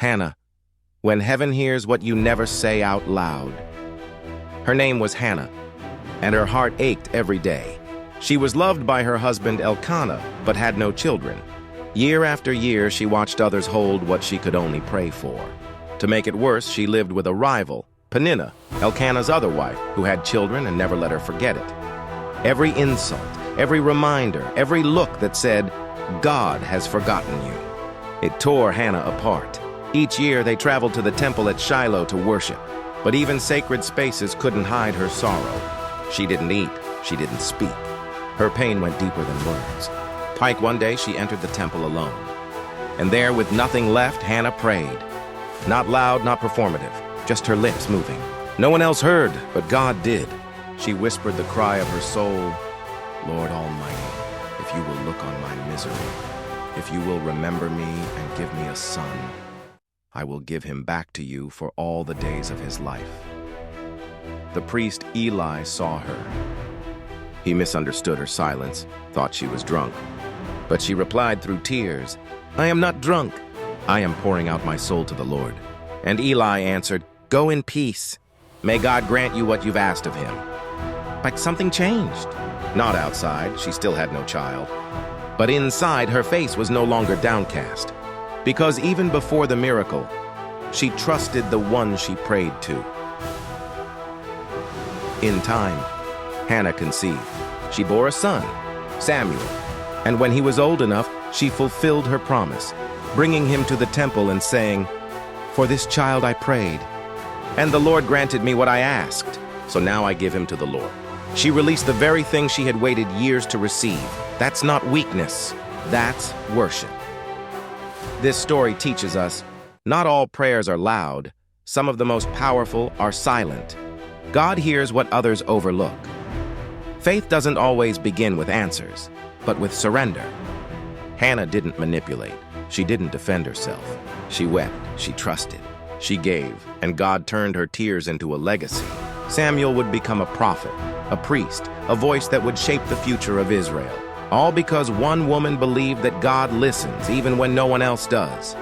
Hannah, when heaven hears what you never say out loud. Her name was Hannah, and her heart ached every day. She was loved by her husband Elkanah, but had no children. Year after year, she watched others hold what she could only pray for. To make it worse, she lived with a rival, Peninnah, Elkanah's other wife, who had children and never let her forget it. Every insult, every reminder, every look that said, "God has forgotten you," it tore Hannah apart. Each year, they traveled to the temple at Shiloh to worship, but even sacred spaces couldn't hide her sorrow. She didn't eat, she didn't speak. Her pain went deeper than words. Pike, one day, she entered the temple alone. And there, with nothing left, Hannah prayed. Not loud, not performative, just her lips moving. No one else heard, but God did. She whispered the cry of her soul, "Lord Almighty, if you will look on my misery, if you will remember me and give me a son, I will give him back to you for all the days of his life." The priest Eli saw her. He misunderstood her silence, thought she was drunk. But she replied through tears, "I am not drunk. I am pouring out my soul to the Lord." And Eli answered, "Go in peace. May God grant you what you've asked of him." Like something changed. Not outside, she still had no child. But inside, her face was no longer downcast. Because even before the miracle, she trusted the one she prayed to. In time, Hannah conceived. She bore a son, Samuel, and when he was old enough, she fulfilled her promise, bringing him to the temple and saying, "For this child I prayed, and the Lord granted me what I asked, so now I give him to the Lord." She released the very thing she had waited years to receive. That's not weakness, that's worship. This story teaches us, not all prayers are loud. Some of the most powerful are silent. God hears what others overlook. Faith doesn't always begin with answers, but with surrender. Hannah didn't manipulate. She didn't defend herself. She wept, she trusted, she gave, and God turned her tears into a legacy. Samuel would become a prophet, a priest, a voice that would shape the future of Israel. All because one woman believed that God listens even when no one else does.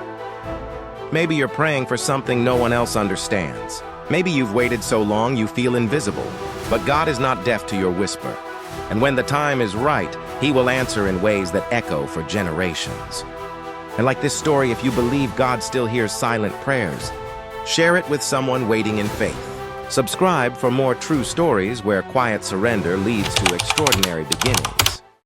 Maybe you're praying for something no one else understands. Maybe you've waited so long you feel invisible. But God is not deaf to your whisper. And when the time is right, He will answer in ways that echo for generations. And like this story, if you believe God still hears silent prayers, share it with someone waiting in faith. Subscribe for more true stories where quiet surrender leads to extraordinary beginnings.